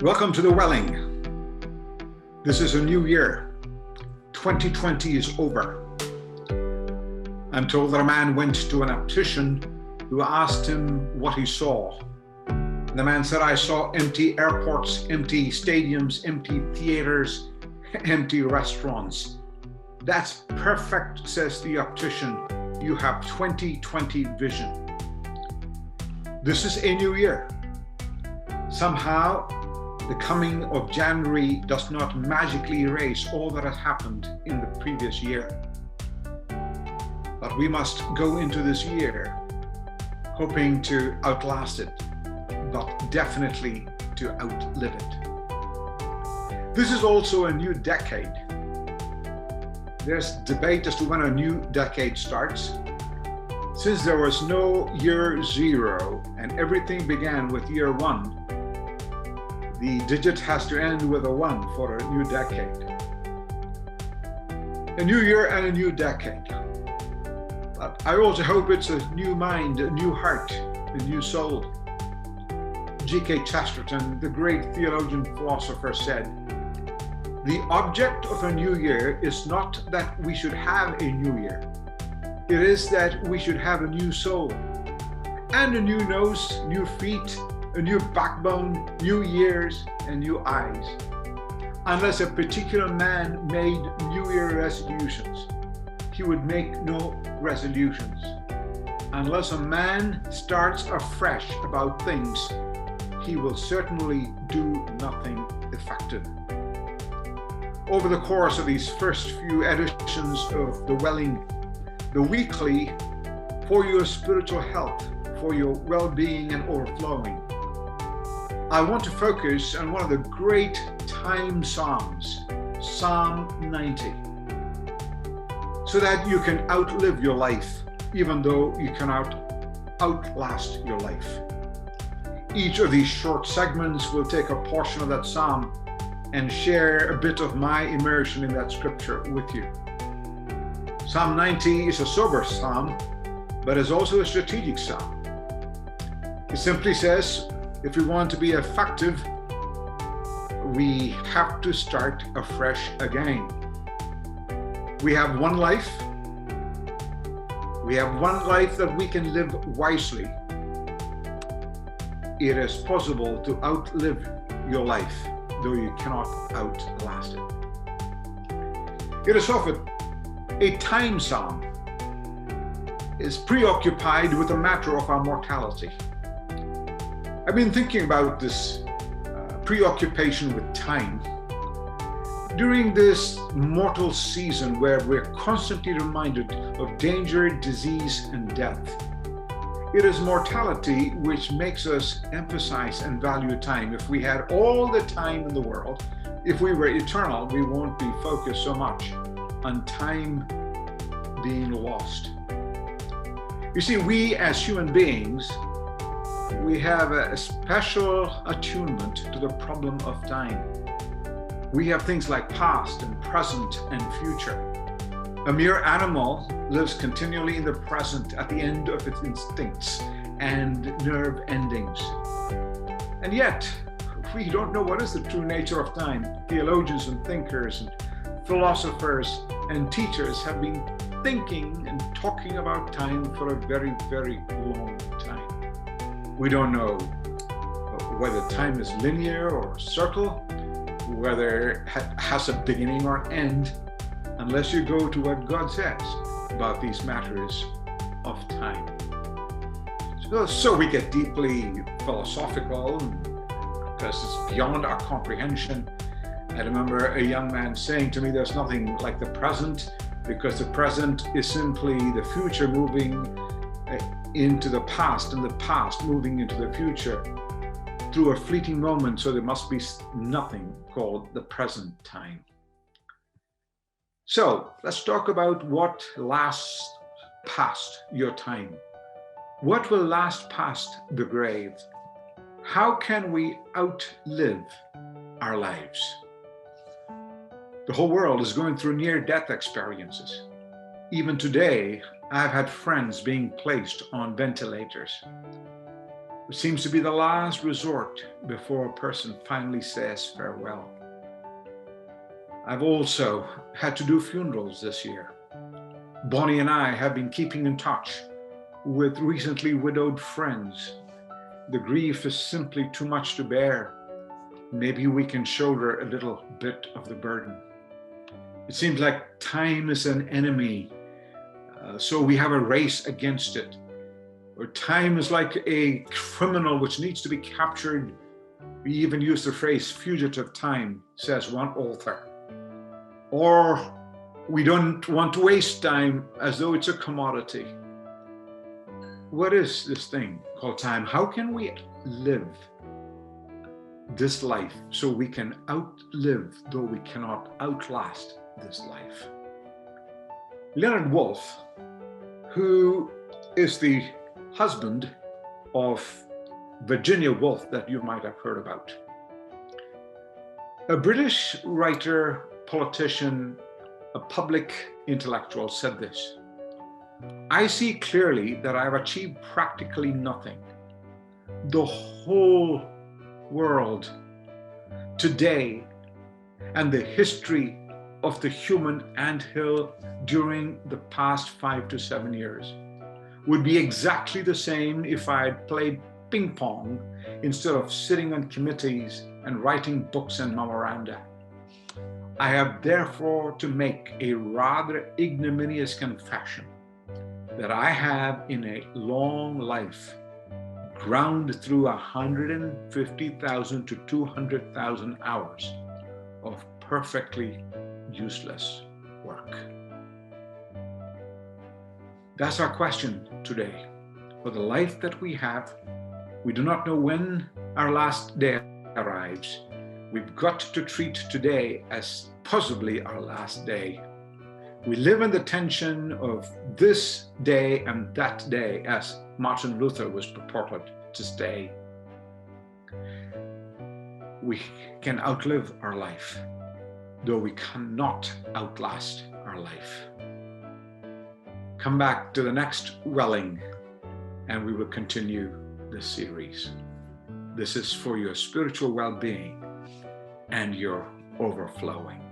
Welcome to the Welling. This is a new year. 2020 is over. I'm told that a man went to an optician who asked him what he saw. And the man said, I saw empty airports, empty stadiums, empty theaters, empty restaurants. That's perfect, says the optician. You have 2020 vision. This is a new year. Somehow, the coming of January does not magically erase all that has happened in the previous year. But we must go into this year hoping to outlast it, but definitely to outlive it. This is also a new decade. There's debate as to when a new decade starts. Since there was no year zero and everything began with year one, the digit has to end with a 1 for a new decade. A new year and a new decade. But I also hope it's a new mind, a new heart, a new soul. G.K. Chesterton, the great theologian philosopher, said, the object of a new year is not that we should have a new year. It is that we should have a new soul and a new nose, new feet, a new backbone, new ears, and new eyes. Unless a particular man made New Year resolutions, he would make no resolutions. Unless a man starts afresh about things, he will certainly do nothing effective. Over the course of these first few editions of The Welling, the weekly, for your spiritual health, for your well-being and overflowing, I want to focus on one of the great time psalms, Psalm 90, so that you can outlive your life, even though you cannot outlast your life. Each of these short segments will take a portion of that psalm and share a bit of my immersion in that scripture with you. Psalm 90 is a sober psalm, but is also a strategic psalm. It simply says, if we want to be effective, we have to start afresh again. We have one life. We have one life that we can live wisely. It is possible to outlive your life, though you cannot outlast it. It is often a time psalm. Is preoccupied with the matter of our mortality. I've been thinking about this preoccupation with time during this mortal season where we're constantly reminded of danger, disease, and death. It is mortality which makes us emphasize and value time. If we had all the time in the world, if we were eternal, we won't be focused so much on time being lost. You see, we as human beings, we have a special attunement to the problem of time. We have things like past and present and future. A mere animal lives continually in the present at the end of its instincts and nerve endings. And yet, we don't know what is the true nature of time. Theologians and thinkers and philosophers and teachers have been thinking and talking about time for a very, very long time. We don't know whether time is linear or a circle, whether it has a beginning or end, unless you go to what God says about these matters of time. So we get deeply philosophical because it's beyond our comprehension. I remember a young man saying to me, there's nothing like the present, because the present is simply the future moving into the past and the past moving into the future through a fleeting moment. So there must be nothing called the present time. So let's talk about what lasts past your time. What will last past the grave? How can we outlive our lives? The whole world is going through near-death experiences. Even today, I've had friends being placed on ventilators. It seems to be the last resort before a person finally says farewell. I've also had to do funerals this year. Bonnie and I have been keeping in touch with recently widowed friends. The grief is simply too much to bear. Maybe we can shoulder a little bit of the burden. It seems like time is an enemy, so we have a race against it. Or time is like a criminal which needs to be captured. We even use the phrase fugitive time, says one author. Or we don't want to waste time as though it's a commodity. What is this thing called time? How can we live this life so we can outlive, though we cannot outlast this life? Leonard Woolf, who is the husband of Virginia Woolf that you might have heard about, a British writer, politician, a public intellectual, said this: "I see clearly that I have achieved practically nothing. The whole world today and the history of the human anthill during the past 5 to 7 years would be exactly the same if I had played ping pong instead of sitting on committees and writing books and memoranda. I have therefore to make a rather ignominious confession that I have in a long life ground through 150,000 to 200,000 hours of perfectly useless work." That's our question today. For the life that we have, we do not know when our last day arrives. We've got to treat today as possibly our last day. We live in the tension of this day and that day, as Martin Luther was purported to say. We can outlive our life, though we cannot outlast our life. Come back to the next Welling, and we will continue this series. This is for your spiritual well-being and your overflowing.